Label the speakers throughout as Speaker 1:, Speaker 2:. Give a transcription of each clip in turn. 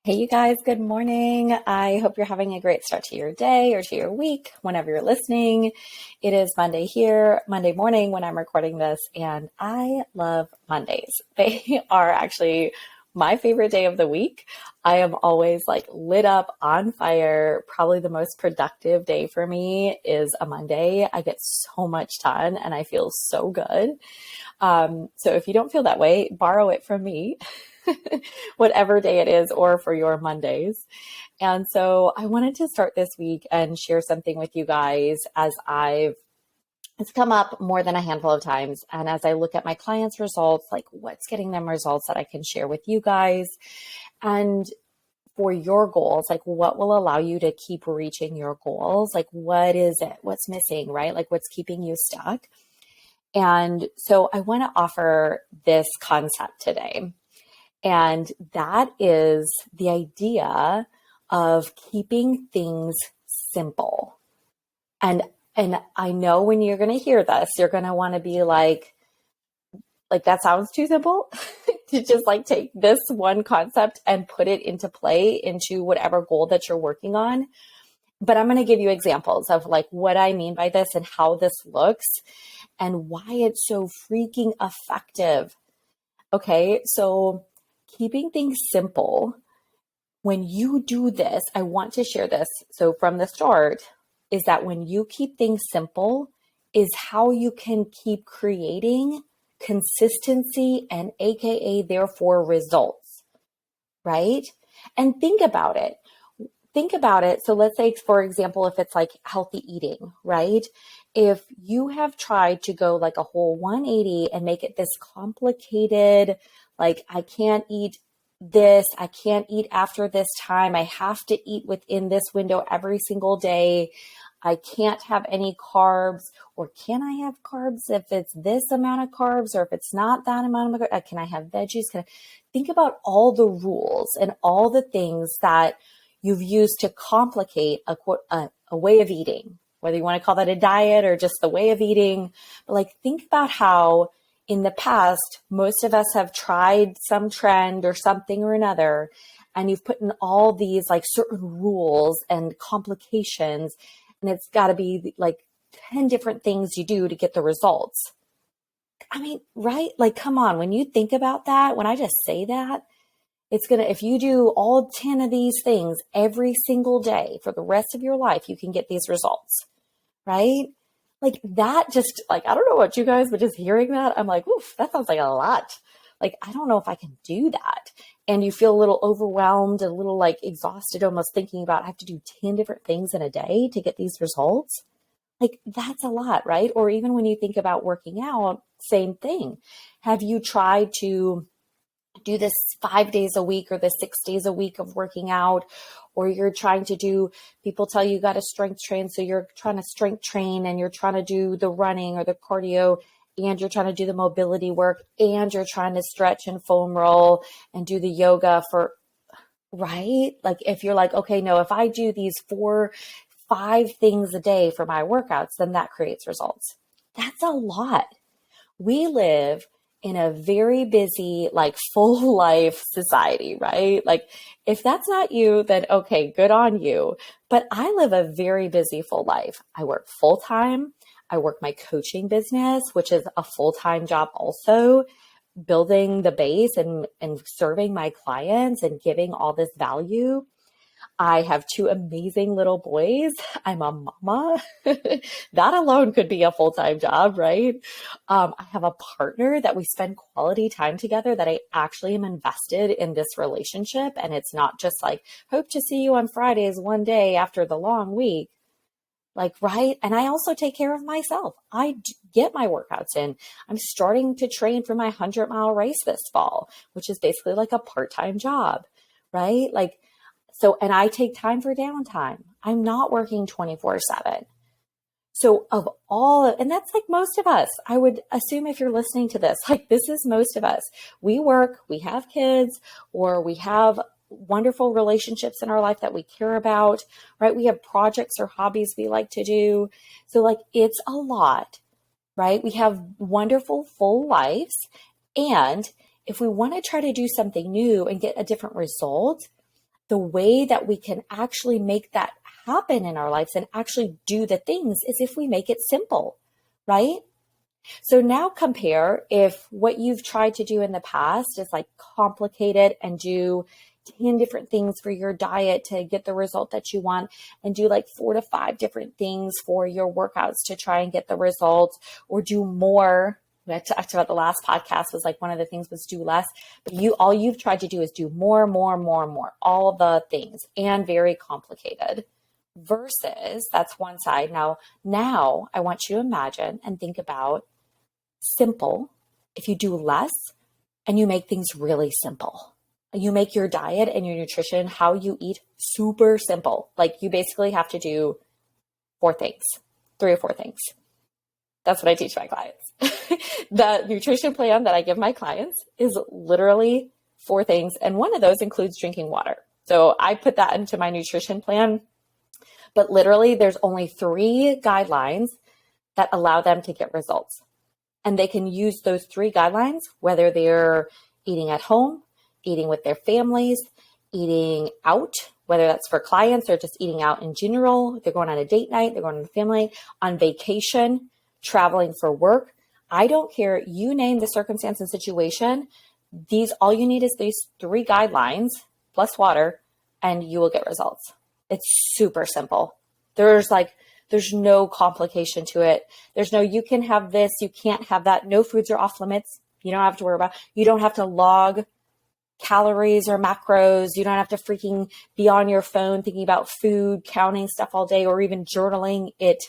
Speaker 1: Hey, you guys, good morning. I hope you're having a great start to your day or to your week whenever you're listening. It is Monday here, Monday morning when I'm recording this, and I love Mondays. They are actually my favorite day of the week. I am always like lit up on fire. Probably the most productive day for me is a Monday. I get so much done and I feel so good. So if you don't feel that way, borrow it from me. Whatever day it is, or for your Mondays. And so I wanted to start this week and share something with you guys it's come up more than a handful of times. And as I look at my clients' results, like what's getting them results that I can share with you guys. And for your goals, like what will allow you to keep reaching your goals? Like what is it? What's missing, right? Like what's keeping you stuck? And so I want to offer this concept today. And that is the idea of keeping things simple. And I know when you're going to hear this, you're going to want to be like that sounds too simple to just like take this one concept and put it into play into whatever goal that you're working on. But I'm going to give you examples of like what I mean by this and how this looks and why it's so freaking effective. Okay, so keeping things simple, when you do this, I want to share this. So from the start, is that when you keep things simple, is how you can keep creating consistency and AKA therefore results, right? And think about it. So let's say, for example, if it's like healthy eating, right? If you have tried to go like a whole 180 and make it this complicated, like I can't eat this, I can't eat after this time, I have to eat within this window every single day, I can't have any carbs, or can I have carbs if it's this amount of carbs, or if it's not that amount of carbs, can I have veggies? Think about all the rules and all the things that you've used to complicate a way of eating, whether you want to call that a diet or just the way of eating. But like, think about how in the past, most of us have tried some trend or something or another, and you've put in all these like certain rules and complications, and it's got to be like 10 different things you do to get the results. I mean, right? Like, come on, when you think about that, when I just say that, if you do all 10 of these things every single day for the rest of your life, you can get these results, right? Like that just like, I don't know about you guys, but just hearing that, I'm like, oof, that sounds like a lot. Like, I don't know if I can do that. And you feel a little overwhelmed, a little like exhausted, almost thinking about, I have to do 10 different things in a day to get these results. Like that's a lot, right? Or even when you think about working out, same thing. Have you tried to do this 5 days a week or the 6 days a week of working out, or you're trying to do, people tell you got to strength train. So you're trying to strength train and you're trying to do the running or the cardio, and you're trying to do the mobility work, and you're trying to stretch and foam roll and do the yoga right? Like if you're like, okay, no, if I do these 5 things a day for my workouts, then that creates results. That's a lot. We live in a very busy, like full life society, right? Like if that's not you, then okay, good on you. But I live a very busy full life. I work full time. I work my coaching business, which is a full-time job also, building the base and serving my clients and giving all this value. I have 2 amazing little boys. I'm a mama. That alone could be a full-time job, right? I have a partner that we spend quality time together, that I actually am invested in this relationship. And it's not just like, hope to see you on Fridays one day after the long week. Like, right? And I also take care of myself. I get my workouts in. I'm starting to train for my 100-mile race this fall, which is basically like a part-time job, right? Like, so, and I take time for downtime. I'm not working 24/7. So and that's like most of us, I would assume if you're listening to this, like this is most of us. We work, we have kids, or we have wonderful relationships in our life that we care about, right? We have projects or hobbies we like to do. So like it's a lot, right? We have wonderful full lives. And if we want to try to do something new and get a different result, the way that we can actually make that happen in our lives and actually do the things is if we make it simple, right? So now compare if what you've tried to do in the past is like complicated and do 10 different things for your diet to get the result that you want, and do like 4 to 5 different things for your workouts to try and get the results, or do more. I talked about the last podcast was like one of the things was do less, but all you've tried to do is do more, all the things, and very complicated. Versus that's one side. Now I want you to imagine and think about simple. If you do less and you make things really simple, you make your diet and your nutrition, how you eat, super simple. Like you basically have to do 4 things, 3 or 4 things. That's what I teach my clients. The nutrition plan that I give my clients is literally 4 things. And one of those includes drinking water. So I put that into my nutrition plan, but literally there's only 3 guidelines that allow them to get results. And they can use those 3 guidelines, whether they're eating at home, eating with their families, eating out, whether that's for clients or just eating out in general. They're going on a date night, they're going on a family, on vacation, traveling for work. I don't care. You name the circumstance and situation. All you need is these 3 guidelines plus water, and you will get results. It's super simple. There's no complication to it. There's no, you can have this, you can't have that. No foods are off limits. You don't have to worry about, you don't have to log calories or macros. You don't have to freaking be on your phone thinking about food, counting stuff all day, or even journaling it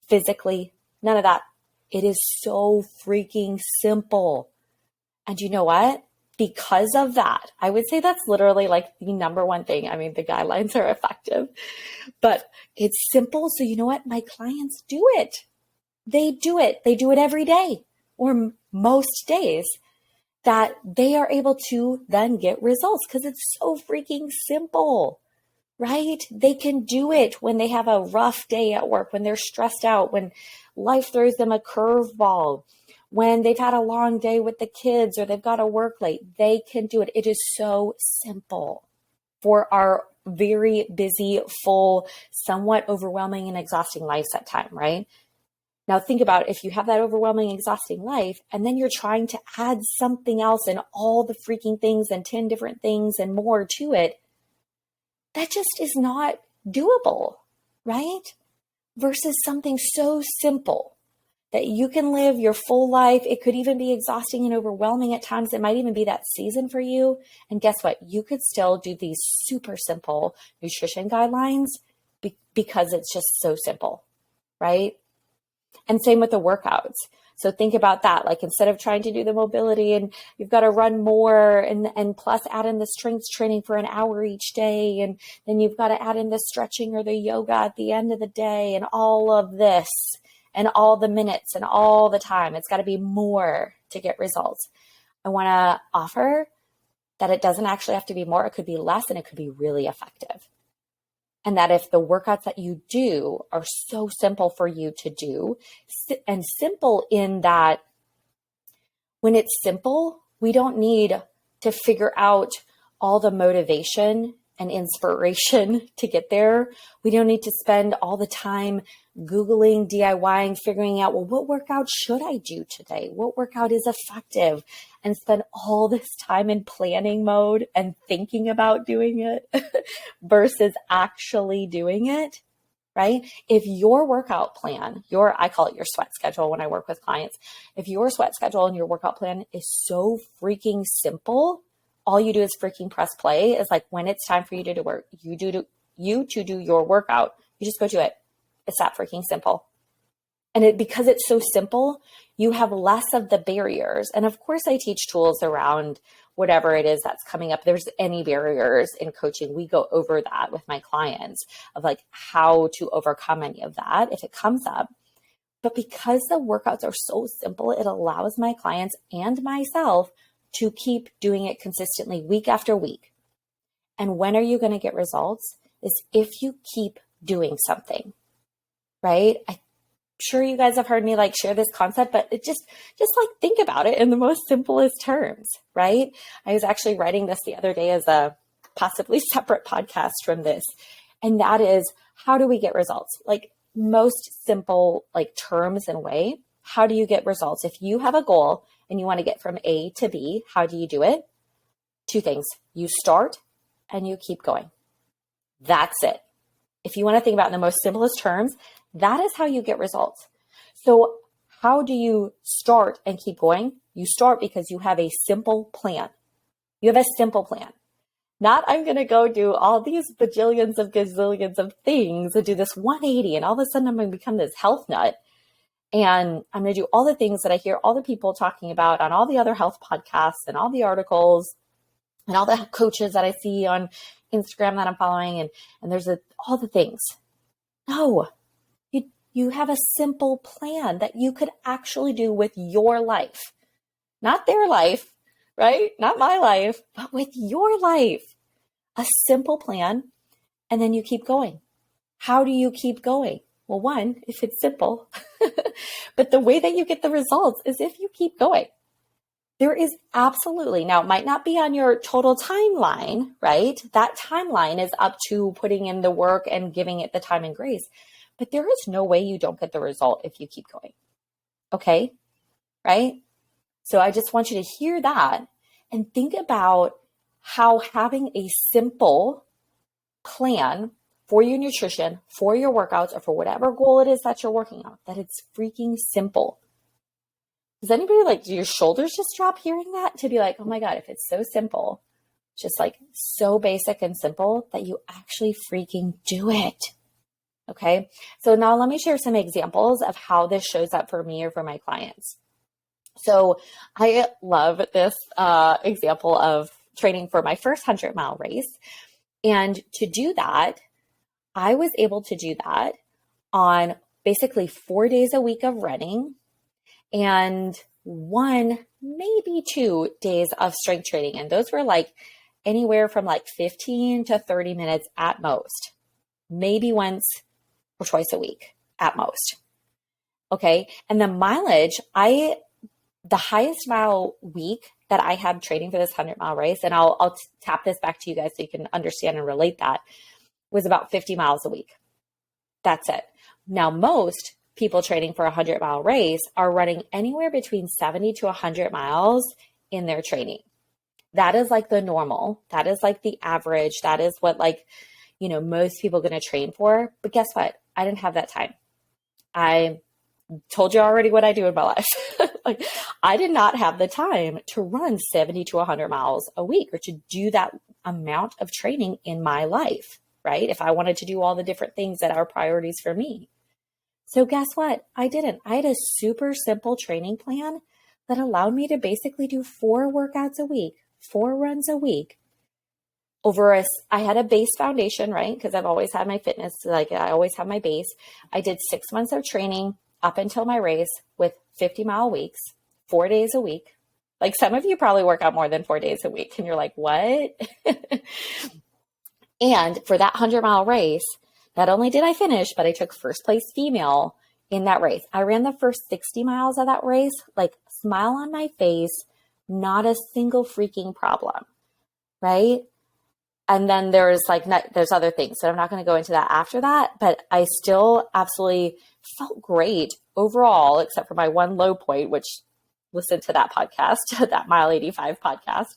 Speaker 1: physically. None of that. It is so freaking simple. And you know what? Because of that, I would say that's literally like the number one thing. I mean, the guidelines are effective, but it's simple. So you know what? My clients do it. They do it. They do it every day, or most days, that they are able to then get results because it's so freaking simple, right? They can do it when they have a rough day at work, when they're stressed out, when life throws them a curveball, when they've had a long day with the kids or they've got to work late. They can do it. It is so simple for our very busy, full, somewhat overwhelming and exhausting lives at time, right? Now think about if you have that overwhelming, exhausting life, and then you're trying to add something else and all the freaking things and 10 different things and more to it, that just is not doable, right? Versus something so simple that you can live your full life. It could even be exhausting and overwhelming at times. It might even be that season for you. And guess what? You could still do these super simple nutrition guidelines because it's just so simple, right? And same with the workouts. So think about that. Like instead of trying to do the mobility and you've got to run more and plus add in the strength training for an hour each day. And then you've got to add in the stretching or the yoga at the end of the day and all of this and all the minutes and all the time. It's got to be more to get results. I want to offer that it doesn't actually have to be more. It could be less and it could be really effective. And that if the workouts that you do are so simple for you to do, and simple in that when it's simple, we don't need to figure out all the motivation and inspiration to get there. We don't need to spend all the time Googling, DIYing, figuring out, well, what workout should I do today? What workout is effective? And spend all this time in planning mode and thinking about doing it versus actually doing it, right? If your workout plan, I call it your sweat schedule when I work with clients. If your sweat schedule and your workout plan is so freaking simple, all you do is freaking press play. Is like when it's time for you to do work, you to do your workout, you just go do it. It's that freaking simple. And because it's so simple, you have less of the barriers. And of course, I teach tools around whatever it is that's coming up. If there's any barriers in coaching, we go over that with my clients of like how to overcome any of that if it comes up. But because the workouts are so simple, it allows my clients and myself to keep doing it consistently week after week. And when are you going to get results? Is if you keep doing something, right? I'm sure you guys have heard me like share this concept, but it just like think about it in the most simplest terms, right? I was actually writing this the other day as a possibly separate podcast from this. And that is, how do we get results? Like most simple like terms and way, how do you get results? If you have a goal and you want to get from A to B, how do you do it? Two things. You start and you keep going. That's it. If you want to think about it in the most simplest terms, that is how you get results. So how do you start and keep going? You start because you have a simple plan. You have a simple plan. Not, I'm going to go do all these bajillions of gazillions of things and do this 180 and all of a sudden I'm going to become this health nut. And I'm going to do all the things that I hear all the people talking about on all the other health podcasts and all the articles and all the coaches that I see on Instagram that I'm following. And there's all the things. No, you have a simple plan that you could actually do with your life, not their life, right? Not my life, but with your life. A simple plan, and then you keep going. How do you keep going? Well, one, if it's simple, but the way that you get the results is if you keep going. There is absolutely, now it might not be on your total timeline, right? That timeline is up to putting in the work and giving it the time and grace, but there is no way you don't get the result if you keep going. Okay, right? So I just want you to hear that and think about how having a simple plan for your nutrition, for your workouts, or for whatever goal it is that you're working on, that it's freaking simple. Does anybody like, do your shoulders just drop hearing that? To be like, oh my God, if it's so simple, just like so basic and simple that you actually freaking do it. Okay. So now let me share some examples of how this shows up for me or for my clients. So I love this example of training for my first 100-mile race. And to do that, I was able to do that on basically 4 days a week of running and 1, maybe 2 days of strength training. And those were like anywhere from like 15 to 30 minutes at most, maybe once or twice a week at most. Okay. And the mileage, the highest mile week that I had training for this 100-mile race, and I'll tap this back to you guys so you can understand and relate that, was about 50 miles a week. That's it. Now, most people training for a 100-mile race are running anywhere between 70 to 100 miles in their training. That is like the normal. That is like the average. That is what most people are going to train for. But guess what? I didn't have that time. I told you already what I do in my life. Like, I did not have the time to run 70 to 100 miles a week or to do that amount of training in my life, right? If I wanted to do all the different things that are priorities for me. So guess what? I didn't. I had a super simple training plan that allowed me to basically do 4 workouts a week, 4 runs a week. I had a base foundation, right? Because I've always had my fitness, like I always have my base. I did 6 months of training up until my race with 50-mile weeks, 4 days a week. Like some of you probably work out more than 4 days a week and you're like, what? And for that 100-mile race, not only did I finish, but I took first place female in that race. I ran the first 60 miles of that race, like smile on my face, not a single freaking problem, right? And then there's other things. So I'm not going to go into that after that, but I still absolutely felt great overall, except for my one low point, which listen to that podcast, that Mile 85 podcast.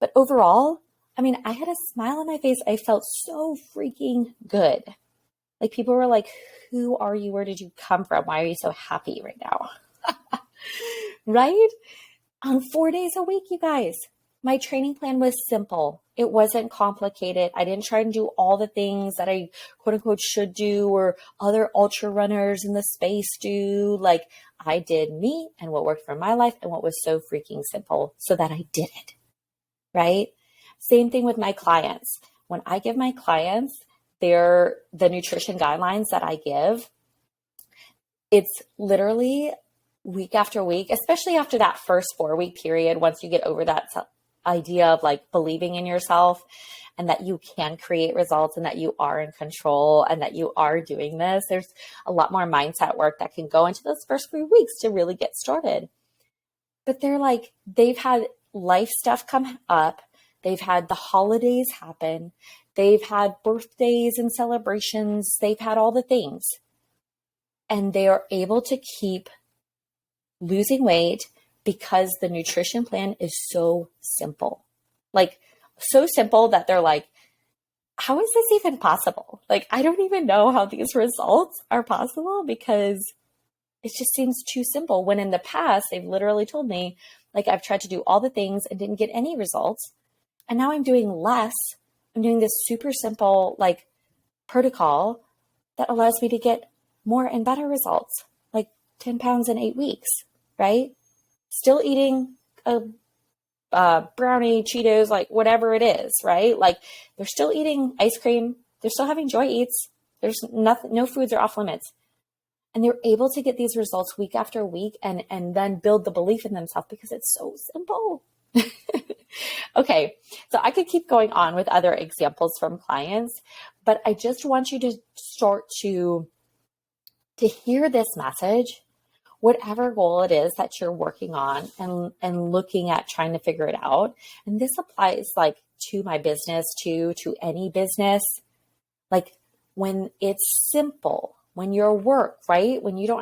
Speaker 1: But overall, I mean, I had a smile on my face. I felt so freaking good. Like people were like, who are you? Where did you come from? Why are you so happy right now? Right? On 4 days a week, you guys. My training plan was simple. It wasn't complicated. I didn't try and do all the things that I quote unquote should do or other ultra runners in the space do. Like I did me and what worked for my life and what was so freaking simple so that I did it. Right? Same thing with my clients. When I give my clients the nutrition guidelines that I give, it's literally week after week, especially after that first 4-week period, once you get over that idea of like believing in yourself and that you can create results and that you are in control and that you are doing this. There's a lot more mindset work that can go into those first 3 weeks to really get started. But they've had life stuff come up. They've had the holidays happen. They've had birthdays and celebrations. They've had all the things. And they are able to keep losing weight because the nutrition plan is so simple. Like, so simple that they're like, how is this even possible? Like, I don't even know how these results are possible because it just seems too simple. When in the past, they've literally told me, like, I've tried to do all the things and didn't get any results. And now I'm doing less. I'm doing this super simple, like, protocol that allows me to get more and better results, like 10 pounds in 8 weeks, right? Still eating a brownie, Cheetos, like whatever it is, right? Like, they're still eating ice cream. They're still having joy eats. There's nothing, no foods are off limits. And they're able to get these results week after week and then build the belief in themselves because it's so simple. Okay, so I could keep going on with other examples from clients, but I just want you to start to hear this message, whatever goal it is that you're working on and looking at trying to figure it out. And this applies like to my business, to any business. Like, when it's simple, when your work, right? When you're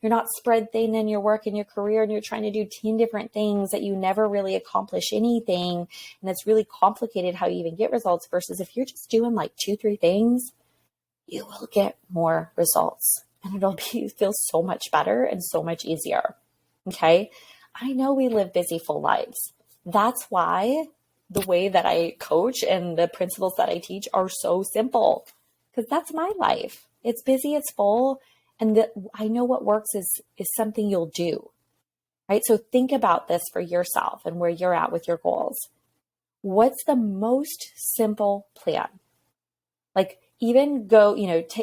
Speaker 1: not spread thin in your work and your career and you're trying to do 10 different things that you never really accomplish anything. And it's really complicated how you even get results versus if you're just doing like 2-3 things, you will get more results and it'll feel so much better and so much easier. Okay. I know we live busy, full lives. That's why the way that I coach and the principles that I teach are so simple, because that's my life. It's busy, it's full, and I know what works is something you'll do, right? So think about this for yourself and where you're at with your goals. What's the most simple plan? Like, even go,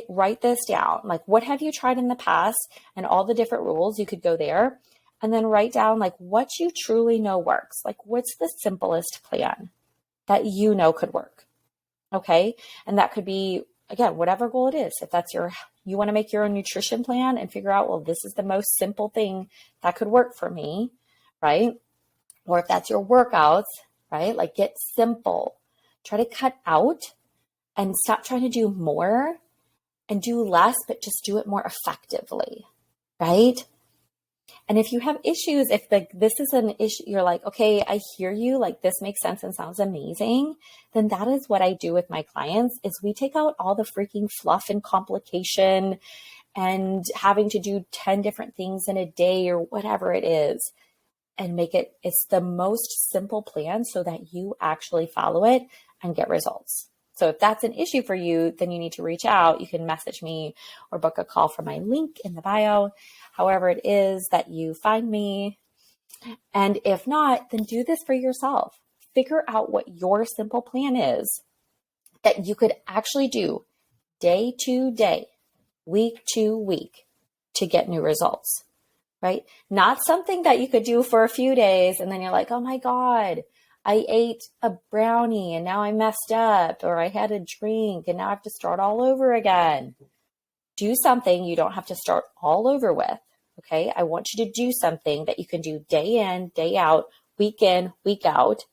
Speaker 1: write this down. Like, what have you tried in the past and all the different rules? You could go there and then write down like what you truly know works. Like, what's the simplest plan that you know could work? Okay. And that could be, again, whatever goal it is. If that's you want to make your own nutrition plan and figure out, well, this is the most simple thing that could work for me, right? Or if that's your workouts, right? Like, get simple. Try to cut out and stop trying to do more and do less, but just do it more effectively, right? And if you have issues, if this is an issue, you're like, okay, I hear you, like this makes sense and sounds amazing, then that is what I do with my clients is we take out all the freaking fluff and complication and having to do 10 different things in a day or whatever it is and it's the most simple plan so that you actually follow it and get results. So if that's an issue for you, then you need to reach out. You can message me or book a call from my link in the bio, however it is that you find me. And if not, then do this for yourself. Figure out what your simple plan is that you could actually do day to day, week to week to get new results, right? Not something that you could do for a few days and then you're like, oh my God, I ate a brownie and now I messed up, or I had a drink and now I have to start all over again. Do something you don't have to start all over with. Okay. I want you to do something that you can do day in, day out, week in, week out.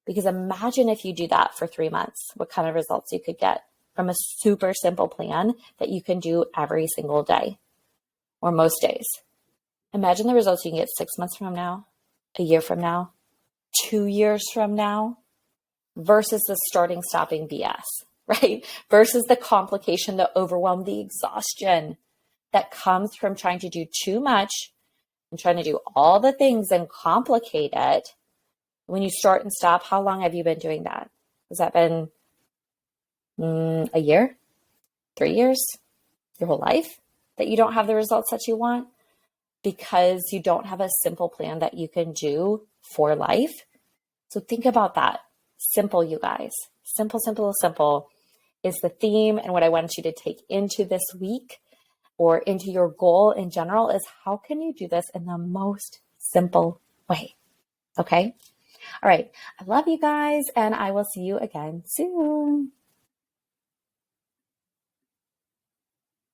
Speaker 1: Because imagine if you do that for 3 months, what kind of results you could get from a super simple plan that you can do every single day or most days. Imagine the results you can get 6 months from now, a year from now, 2 years from now, versus the starting, stopping BS, right? Versus the complication, the overwhelm, the exhaustion that comes from trying to do too much and trying to do all the things and complicate it. When you start and stop, how long have you been doing that? Has that been a year, 3 years, your whole life that you don't have the results that you want because you don't have a simple plan that you can do for life? So think about that. Simple, you guys. Simple, simple, simple is the theme. And what I want you to take into this week or into your goal in general is how can you do this in the most simple way? Okay. All right. I love you guys and I will see you again soon.